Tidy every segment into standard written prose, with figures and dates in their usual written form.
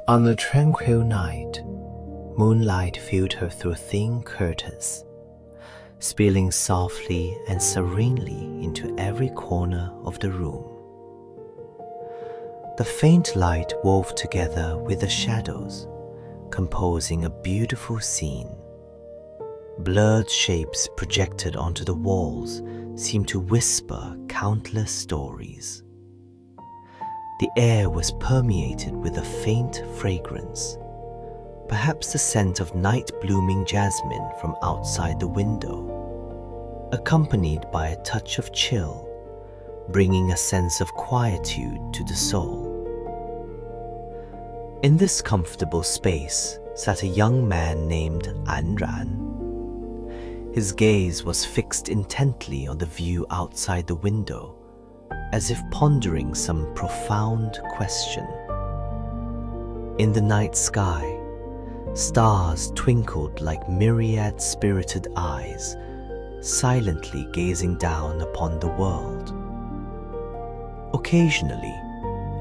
On a tranquil night, moonlight filtered through thin curtains, spilling softly and serenely into every corner of the room. The faint light wove together with the shadows, composing a beautiful scene. Blurred shapes projected onto the walls seemed to whisper countless stories. The air was permeated with a faint fragrance, perhaps the scent of night-blooming jasmine from outside the window, accompanied by a touch of chill, bringing a sense of quietude to the soul. In this comfortable space sat a young man named An Ran. His gaze was fixed intently on the view outside the window, as if pondering some profound question. In the night sky, stars twinkled like myriad spirited eyes, silently gazing down upon the world. Occasionally,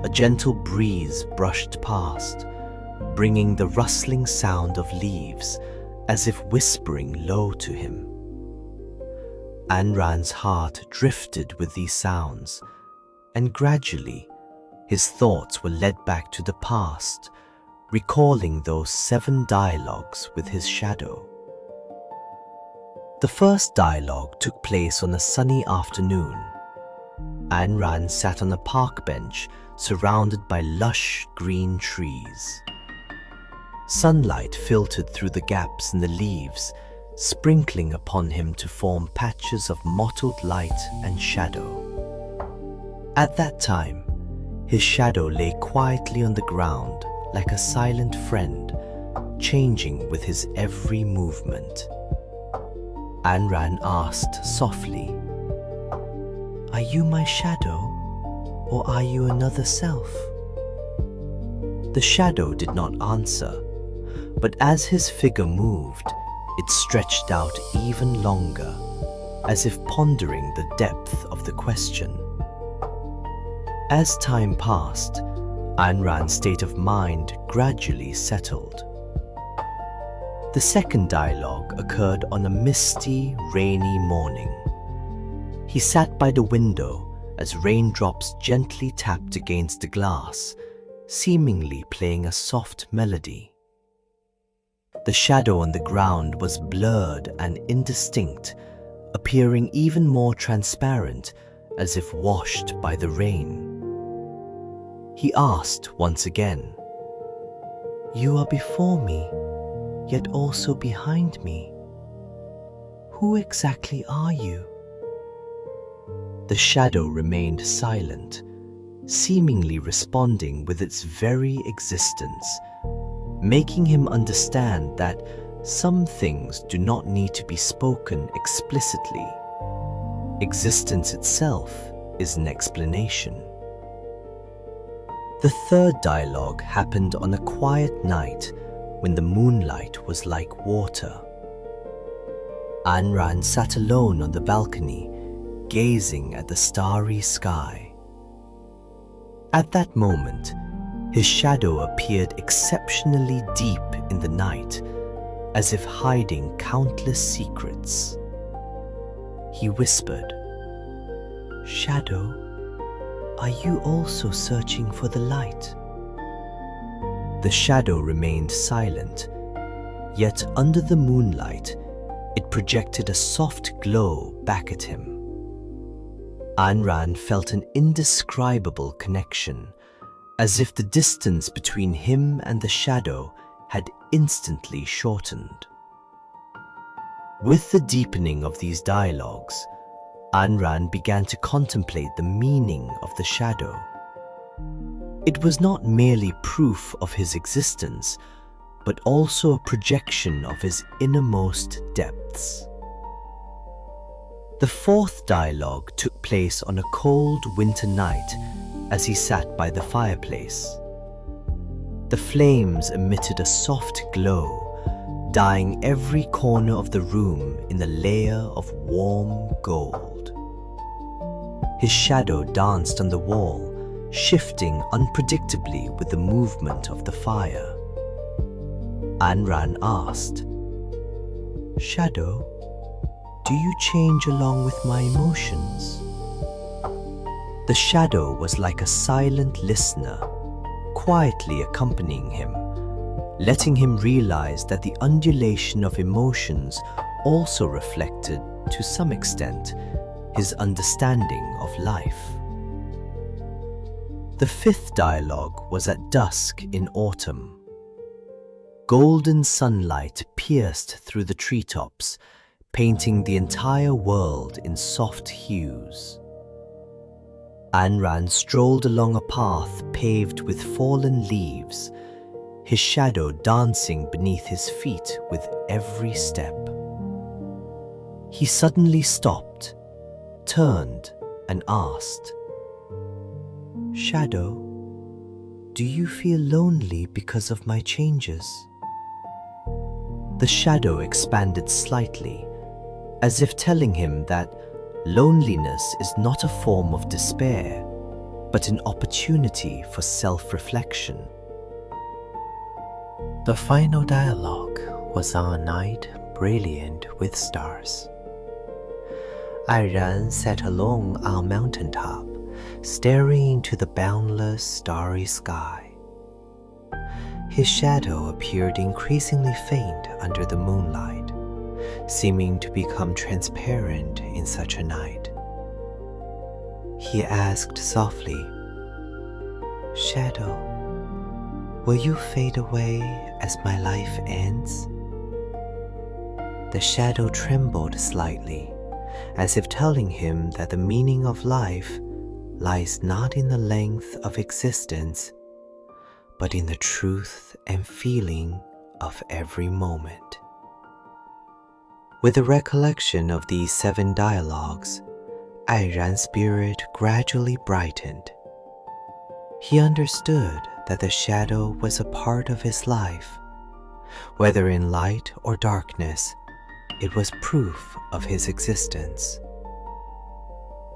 a gentle breeze brushed past, bringing the rustling sound of leaves as if whispering low to him. An Ran's heart drifted with these sounds, and gradually his thoughts were led back to the past, recalling those 7 dialogues with his shadow. The first dialogue took place on a sunny afternoon. An Ran sat on a park bench surrounded by lush green trees. Sunlight filtered through the gaps in the leaves, sprinkling upon him to form patches of mottled light and shadow. At that time, his shadow lay quietly on the ground like a silent friend, changing with his every movement. An Ran asked softly, "Are you my shadow, or are you another self?" The shadow did not answer, but as his figure moved, it stretched out even longer, as if pondering the depth of the question. As time passed, An Ran's state of mind gradually settled. The second dialogue occurred on a misty, rainy morning. He sat by the window as raindrops gently tapped against the glass, seemingly playing a soft melody. The shadow on the ground was blurred and indistinct, appearing even more transparent, as if washed by the rain. He asked once again, "You are before me, yet also behind me. Who exactly are you?" The shadow remained silent, seemingly responding with its very existence, making him understand that some things do not need to be spoken explicitly. Existence itself is an explanation. The third dialogue happened on a quiet night when the moonlight was like water. An Ran sat alone on the balcony, gazing at the starry sky. At that moment, his shadow appeared exceptionally deep in the night, as if hiding countless secrets. He whispered, "Shadow, are you also searching for the light?" The shadow remained silent, yet under the moonlight, it projected a soft glow back at him. An Ran felt an indescribable connection, as if the distance between him and the shadow had instantly shortened. With the deepening of these dialogues, An Ran began to contemplate the meaning of the shadow. It was not merely proof of his existence, but also a projection of his innermost depths. The fourth dialogue took place on a cold winter night as he sat by the fireplace. The flames emitted a soft glow, dyeing every corner of the room in a layer of warm gold. His shadow danced on the wall, shifting unpredictably with the movement of the fire. Anran asked, "Shadow, do you change along with my emotions?" The shadow was like a silent listener, quietly accompanying him, letting him realize that the undulation of emotions also reflected, to some extent, his understanding of life. The fifth dialogue was at dusk in autumn. Golden sunlight pierced through the treetops, painting the entire world in soft hues. Anran strolled along a path paved with fallen leaves, his shadow dancing beneath his feet with every step. He suddenly stopped, turned, and asked, "Shadow, do you feel lonely because of my changes?" The shadow expanded slightly, as if telling him that loneliness is not a form of despair, but an opportunity for self-reflection. The final dialogue was on a night brilliant with stars. Airan sat alone on a mountaintop, staring into the boundless starry sky. His shadow appeared increasingly faint under the moonlight, seeming to become transparent in such a night. He asked softly, "Shadow, will you fade away as my life ends?" The shadow trembled slightly, as if telling him that the meaning of life lies not in the length of existence, but in the truth and feeling of every moment. With the recollection of these 7 dialogues, Airan's spirit gradually brightened. He understood that the shadow was a part of his life. Whether in light or darkness, it was proof of his existence.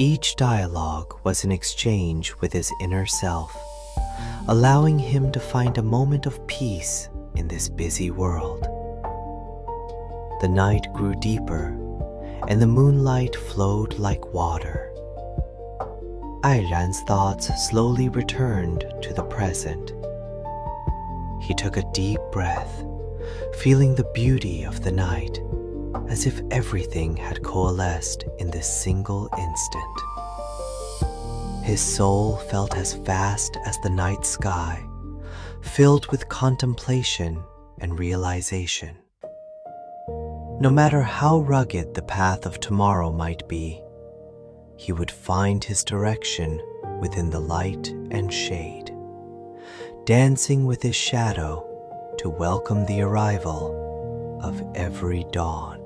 Each dialogue was an exchange with his inner self, allowing him to find a moment of peace in this busy world. The night grew deeper, and the moonlight flowed like water. Airan's thoughts slowly returned to the present. He took a deep breath, feeling the beauty of the night, as if everything had coalesced in this single instant. His soul felt as vast as the night sky, filled with contemplation and realization. No matter how rugged the path of tomorrow might be, he would find his direction within the light and shade, dancing with his shadow to welcome the arrival of every dawn.